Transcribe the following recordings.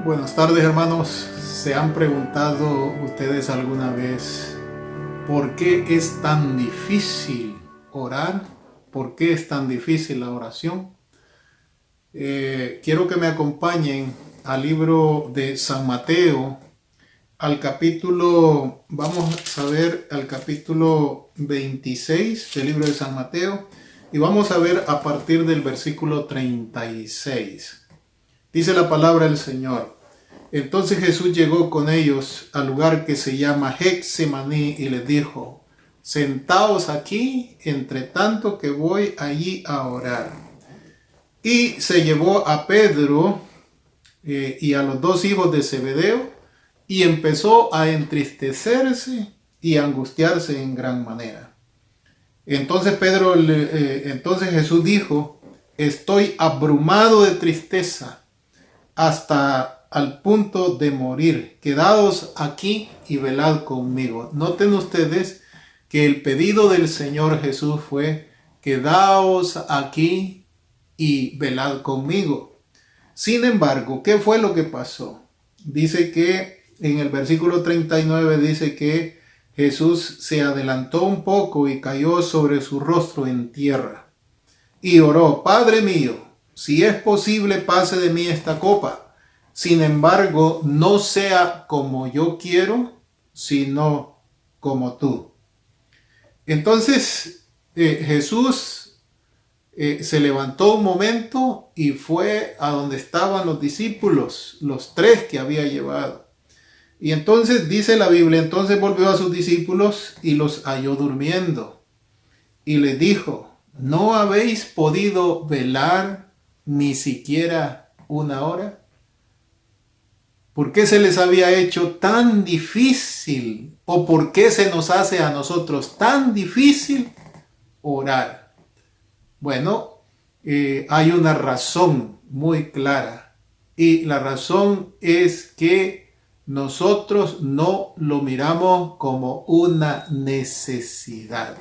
Buenas tardes, hermanos. ¿Se han preguntado ustedes alguna vez por qué es tan difícil orar? ¿Por qué es tan difícil la oración? Quiero que me acompañen al libro de San Mateo, vamos a ver al capítulo 26 del libro de San Mateo y vamos a ver a partir del versículo 36. Dice la palabra del Señor: Entonces Jesús llegó con ellos al lugar que se llama Getsemaní y les dijo: Sentaos aquí, entre tanto que voy allí a orar. Y se llevó a Pedro y a los dos hijos de Zebedeo y empezó a entristecerse y a angustiarse en gran manera. Entonces Jesús dijo: Estoy abrumado de tristeza hasta al punto de morir. Quedaos aquí y velad conmigo. Noten ustedes que el pedido del Señor Jesús fue: quedaos aquí y velad conmigo. Sin embargo, ¿qué fue lo que pasó? Dice que en el versículo 39 dice que Jesús se adelantó un poco y cayó sobre su rostro en tierra y oró: Padre mío, si es posible, pase de mí esta copa. Sin embargo, no sea como yo quiero, sino como tú. Entonces, Jesús se levantó un momento y fue a donde estaban los discípulos, los tres que había llevado. Y entonces dice la Biblia, entonces volvió a sus discípulos y los halló durmiendo. Y les dijo: ¿no habéis podido velar ni siquiera una hora? ¿Por qué se les había hecho tan difícil? ¿O por qué se nos hace a nosotros tan difícil orar? Bueno, hay una razón muy clara. Y la razón es que nosotros no lo miramos como una necesidad.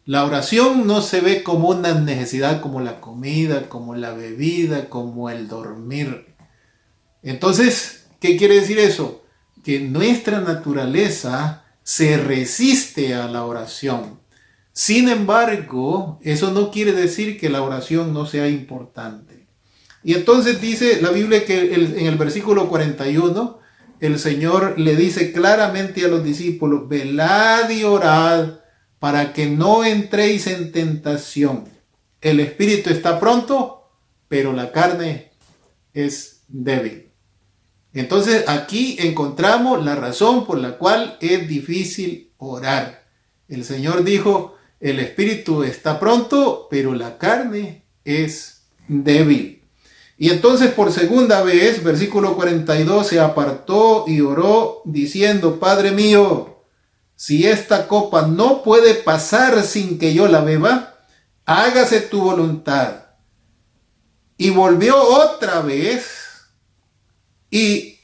La oración no se ve como una necesidad como la comida, como la bebida, como el dormir. Entonces, ¿qué quiere decir eso? Que nuestra naturaleza se resiste a la oración. Sin embargo, eso no quiere decir que la oración no sea importante. Y entonces dice la Biblia que en el versículo 41, el Señor le dice claramente a los discípulos: velad y orad para que no entréis en tentación. El espíritu está pronto, pero la carne es débil. Entonces aquí encontramos la razón por la cual es difícil orar. El Señor dijo: el espíritu está pronto, pero la carne es débil. Y entonces por segunda vez, versículo 42, se apartó y oró diciendo: Padre mío, si esta copa no puede pasar sin que yo la beba, hágase tu voluntad. Y volvió otra vez y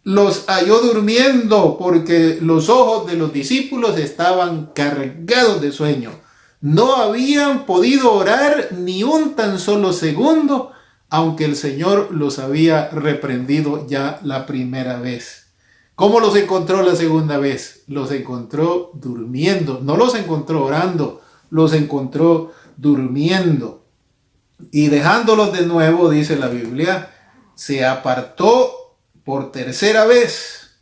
los halló durmiendo, porque los ojos de los discípulos estaban cargados de sueño. No habían podido orar ni un tan solo segundo, aunque el Señor los había reprendido ya la primera vez. ¿Cómo los encontró la segunda vez? Los encontró durmiendo. No los encontró orando, los encontró durmiendo. Y dejándolos de nuevo, dice la Biblia, se apartó por tercera vez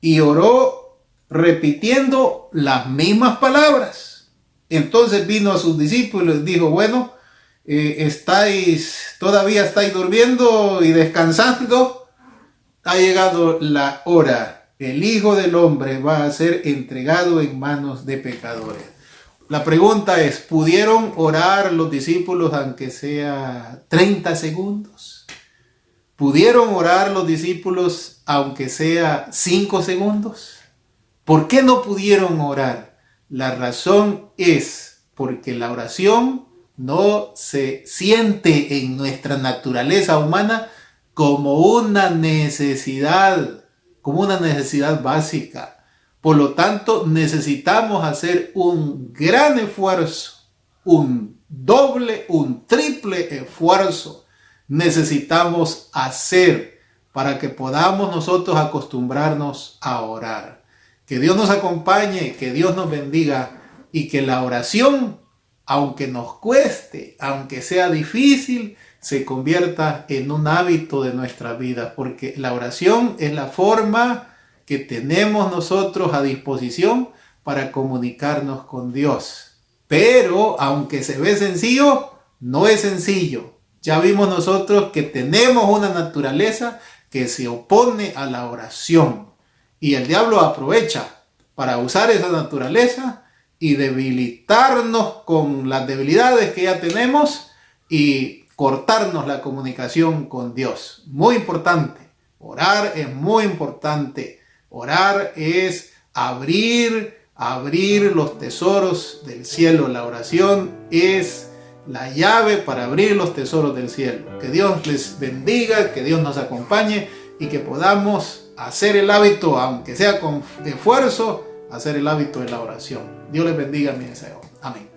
y oró repitiendo las mismas palabras. Entonces vino a sus discípulos y les dijo: bueno, todavía estáis durmiendo y descansando. Ha llegado la hora. El Hijo del Hombre va a ser entregado en manos de pecadores. La pregunta es: ¿pudieron orar los discípulos aunque sea 30 segundos? ¿Pudieron orar los discípulos aunque sea 5 segundos? ¿Por qué no pudieron orar? La razón es porque la oración no se siente en nuestra naturaleza humana como una necesidad básica. Por lo tanto, necesitamos hacer un gran esfuerzo, un doble, un triple esfuerzo. Necesitamos hacer para que podamos nosotros acostumbrarnos a orar. Que Dios nos acompañe, que Dios nos bendiga y que la oración, aunque nos cueste, aunque sea difícil, se convierta en un hábito de nuestra vida, porque la oración es la forma que tenemos nosotros a disposición para comunicarnos con Dios. Pero aunque se ve sencillo, no es sencillo. Ya vimos nosotros que tenemos una naturaleza que se opone a la oración. Y el diablo aprovecha para usar esa naturaleza y debilitarnos con las debilidades que ya tenemos y cortarnos la comunicación con Dios. Muy importante. Orar es muy importante. Orar es abrir los tesoros del cielo. La oración es la llave para abrir los tesoros del cielo. Que Dios les bendiga, que Dios nos acompañe y que podamos hacer el hábito, aunque sea con esfuerzo, hacer el hábito de la oración. Dios les bendiga, mi deseo. Amén.